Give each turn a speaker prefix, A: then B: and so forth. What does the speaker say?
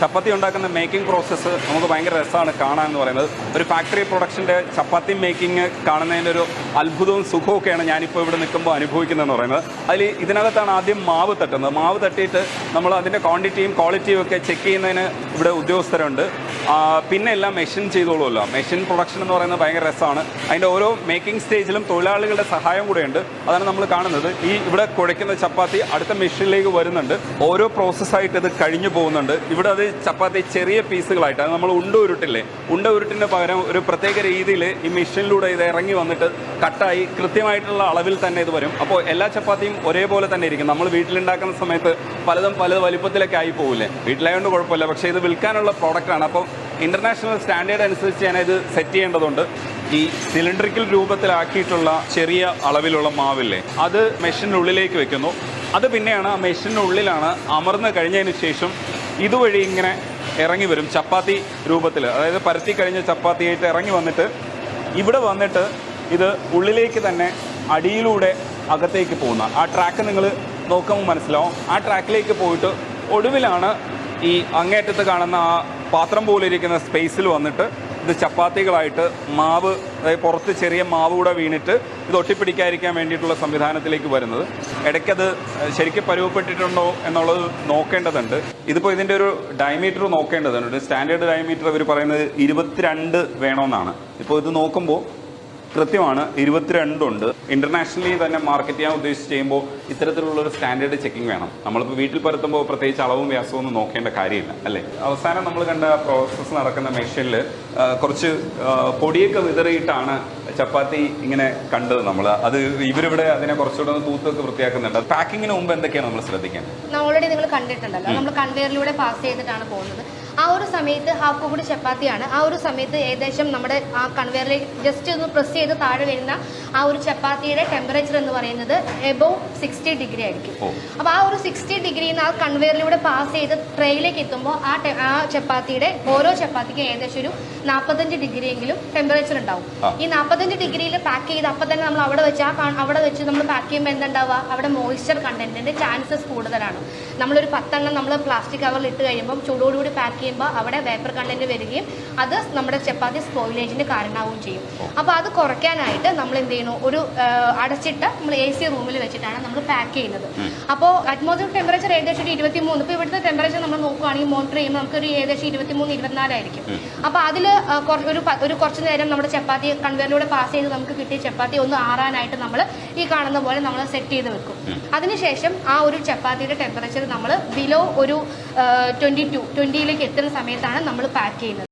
A: ചപ്പാത്തി ഉണ്ടാക്കുന്ന making process നമുക്ക് ഭയങ്കര രസമാണ് കാണാൻ എന്ന് പറയുന്നത്. ഒരു ഫാക്ടറി പ്രൊഡക്ഷൻ്റെ ചപ്പാത്തി മേക്കിംഗ് കാണുന്നതിൻ്റെ ഒരു അത്ഭുതവും സുഖമൊക്കെയാണ് ഞാനിപ്പോൾ ഇവിടെ നിൽക്കുമ്പോൾ അനുഭവിക്കുന്നതെന്ന് പറയുന്നത്. ഇതിനകത്താണ് ആദ്യം മാവ് തട്ടുന്നത്. മാവ് തട്ടിയിട്ട് നമ്മൾ അതിൻ്റെ ക്വാണ്ടിറ്റിയും ക്വാളിറ്റിയും ഒക്കെ ചെക്ക് ചെയ്യുന്നതിന് ഇവിടെ ഉദ്യോഗസ്ഥരുണ്ട്. പിന്നെ എല്ലാം മെഷീൻ ചെയ്തോളുമല്ലോ. മെഷീൻ പ്രൊഡക്ഷൻ എന്ന് പറയുന്നത് ഭയങ്കര രസമാണ്. അതിൻ്റെ ഓരോ മേക്കിംഗ് സ്റ്റേജിലും തൊഴിലാളികളുടെ സഹായം കൂടെയുണ്ട്. അതാണ് നമ്മൾ കാണുന്നത്. ഇവിടെ കുഴയ്ക്കുന്ന ചപ്പാത്തി അടുത്ത മെഷീനിലേക്ക് വരുന്നുണ്ട്. ഓരോ പ്രോസസ്സായിട്ട് ഇത് കഴിഞ്ഞു പോകുന്നുണ്ട്. ഇവിടെ അത് ചപ്പാത്തി ചെറിയ പീസുകളായിട്ട്, അത് നമ്മൾ ഉണ്ട ഉരുട്ടില്ലേ, ഉണ്ട ഉരുട്ടിന് പകരം ഒരു പ്രത്യേക രീതിയിൽ ഈ മെഷീനിലൂടെ ഇത് ഇറങ്ങി വന്നിട്ട് കട്ടായി കൃത്യമായിട്ടുള്ള അളവിൽ തന്നെ ഇത് വരും. അപ്പോൾ എല്ലാ ചപ്പാത്തിയും ഒരേപോലെ തന്നെ ഇരിക്കും. നമ്മൾ വീട്ടിലുണ്ടാക്കുന്ന സമയത്ത് പലതും പല വലിപ്പത്തിലൊക്കെ ആയി പോകില്ലേ. വീട്ടിലായതുകൊണ്ട് കുഴപ്പമില്ല. പക്ഷേ ഇത് വിൽക്കാനുള്ള പ്രോഡക്റ്റാണ്. അപ്പോൾ ഇൻ്റർനാഷണൽ സ്റ്റാൻഡേർഡ് അനുസരിച്ച് ഞാനിത് സെറ്റ് ചെയ്യേണ്ടതുണ്ട്. ഈ സിലിണ്ടറിക്കൽ രൂപത്തിലാക്കിയിട്ടുള്ള ചെറിയ അളവിലുള്ള മാവില്ലേ, അത് മെഷീനുള്ളിലേക്ക് വെക്കുന്നു. അത് പിന്നെയാണ് ആ മെഷീനുള്ളിലാണ് അമർന്ന് കഴിഞ്ഞതിന് ശേഷം ഇതുവഴി ഇങ്ങനെ ഇറങ്ങി വരും ചപ്പാത്തി രൂപത്തിൽ. അതായത് പരത്തി കഴിഞ്ഞ ചപ്പാത്തിയായിട്ട് ഇറങ്ങി വന്നിട്ട് ഇവിടെ വന്നിട്ട് ഇത് ഉള്ളിലേക്ക് തന്നെ അടിയിലൂടെ അകത്തേക്ക് പോകുന്ന ആ ട്രാക്ക് നിങ്ങൾ നോക്കുമ്പോൾ മനസ്സിലാവും. ആ ട്രാക്കിലേക്ക് പോയിട്ട് ഒടുവിലാണ് ഈ അങ്ങേറ്റത്ത് കാണുന്ന ആ പാത്രം പോലെ ഇരിക്കുന്ന സ്പേസിൽ വന്നിട്ട് ഇത് ചപ്പാത്തികളായിട്ട് മാവ്, അതായത് പുറത്ത് ചെറിയ മാവ് കൂടെ വീണിട്ട് ഇത് ഒട്ടിപ്പിടിക്കാതിരിക്കാൻ വേണ്ടിയിട്ടുള്ള സംവിധാനത്തിലേക്ക് വരുന്നത്. ഇടയ്ക്കത് ശരിക്കും പരുവപ്പെട്ടിട്ടുണ്ടോ എന്നുള്ളത് നോക്കേണ്ടതുണ്ട്. ഇതിപ്പോൾ ഇതിൻ്റെ ഒരു ഡയമീറ്റർ നോക്കേണ്ടതുണ്ട്. ഒരു സ്റ്റാൻഡേർഡ് ഡയമീറ്റർ അവർ പറയുന്നത് 22 വേണമെന്നാണ്. ഇപ്പോൾ ഇത് നോക്കുമ്പോൾ കൃത്യമാണ്, 22 ഉണ്ട്. ഇന്റർനാഷണലി തന്നെ മാർക്കറ്റ് ചെയ്യാൻ ഉദ്ദേശിച്ച് ചെയ്യുമ്പോൾ ഇത്തരത്തിലുള്ളൊരു സ്റ്റാൻഡേർഡ് ചെക്കിംഗ് വേണം. നമ്മളിപ്പോൾ വീട്ടിൽ പരത്തുമ്പോൾ പ്രത്യേകിച്ച് അളവും വ്യാസവും ഒന്നും നോക്കേണ്ട കാര്യമില്ല, അല്ലേ? അവസാനം നമ്മൾ കണ്ട പ്രോസസ്സ് നടക്കുന്ന മെഷീനിൽ കുറച്ച് പൊടിയൊക്കെ വിതറിയിട്ടാണ് ചപ്പാത്തി ഇങ്ങനെ കണ്ടത്. അത് ഇവരിവിടെ അതിനെ കുറച്ചുകൂടെ ഒന്ന് തൂത്തൊക്കെ വൃത്തിയാക്കുന്നുണ്ട്. പാക്കിങ്ങിന് മുമ്പ് എന്തൊക്കെയാണ് നമ്മൾ ശ്രദ്ധിക്കേണ്ടത്?
B: ഓൾറെഡി നിങ്ങൾ കണ്ടിട്ടുണ്ടല്ലോ, നമ്മൾ കൺവെയറിലൂടെ പാസ് ചെയ്തിട്ടാണ് പോകുന്നത്. ആ ഒരു സമയത്ത് ഹാഫ് കുക്ക്ഡ് ചപ്പാത്തിയാണ്. ആ ഒരു സമയത്ത് ഏകദേശം നമ്മുടെ ആ കൺവെയറിലേക്ക് ജസ്റ്റ് ഒന്ന് പ്രസ് ചെയ്ത് താഴെ വരുന്ന ആ ഒരു ചപ്പാത്തിയുടെ ടെമ്പറേച്ചർ എന്ന് പറയുന്നത് എബോവ് 60 ഡിഗ്രി ആയിരിക്കും. അപ്പോൾ ആ ഒരു 60 ഡിഗ്രിയിൽ നിന്ന് ആ കൺവെയറിലൂടെ പാസ് ചെയ്ത് ട്രേയിലേക്ക് എത്തുമ്പോൾ ആ ചപ്പാത്തിയുടെ ഓരോ ചപ്പാത്തിക്കും ഏകദേശം ഒരു 45 ഡിഗ്രിയെങ്കിലും ടെമ്പറേച്ചർ ഉണ്ടാവും. ഈ 45 ഡിഗ്രിയിൽ പാക്ക് ചെയ്ത് അപ്പം തന്നെ നമ്മൾ അവിടെ വെച്ച് നമ്മൾ പാക്ക് ചെയ്യുമ്പോൾ എന്തുണ്ടാവുക, അവിടെ മോയ്സ്ചർ കണ്ടന്റിന്റെ ചാൻസസ് കൂടുതലാണ്. നമ്മളൊരു 10 എണ്ണം നമ്മൾ പ്ലാസ്റ്റിക് കവറിൽ ഇട്ട് കഴിയുമ്പോൾ ചൂടോടുകൂടി പാക്ക് ചെയ്യുമ്പോൾ അവിടെ വേപ്പർ കണ്ടന്റ് വരികയും അത് നമ്മുടെ ചപ്പാത്തി സ്പോയിലേജിന് കാരണമാവുകയും ചെയ്യും. അപ്പോൾ അത് കുറയ്ക്കാനായിട്ട് നമ്മൾ എന്ത് ചെയ്യുന്നു, ഒരു അടച്ചിട്ട് നമ്മൾ AC റൂമിൽ വെച്ചിട്ടാണ് നമ്മൾ പാക്ക് ചെയ്യുന്നത്. അപ്പോൾ അറ്റ്മോസ്ഫിയർ ടെമ്പറേച്ചർ ഏകദേശം ഒരു 23. ഇപ്പോൾ ഇവിടുത്തെ ടെമ്പറേച്ചർ നമ്മൾ നോക്കുകയാണെങ്കിൽ മോണിറ്റർ ചെയ്യുമ്പോൾ നമുക്കൊരു ഏകദേശം 23-24 ആയിരിക്കും. അപ്പോൾ അതിൽ ഒരു കുറച്ച് നേരം നമ്മുടെ ചപ്പാത്തി കൺവെയറിലൂടെ പാസ് ചെയ്ത് നമുക്ക് കിട്ടിയ ചപ്പാത്തി ഒന്ന് ആറാനായിട്ട് നമ്മൾ ഈ കാണുന്ന പോലെ നമ്മൾ സെറ്റ് ചെയ്ത് വെക്കും. അതിനുശേഷം ആ ഒരു ചപ്പാത്തിയുടെ ടെമ്പറേച്ചർ നമ്മൾ ബിലോ ഒരു 20ലേക്ക് എത്തുന്ന സമയത്താണ് നമ്മൾ പാക്ക് ചെയ്യുന്നത്.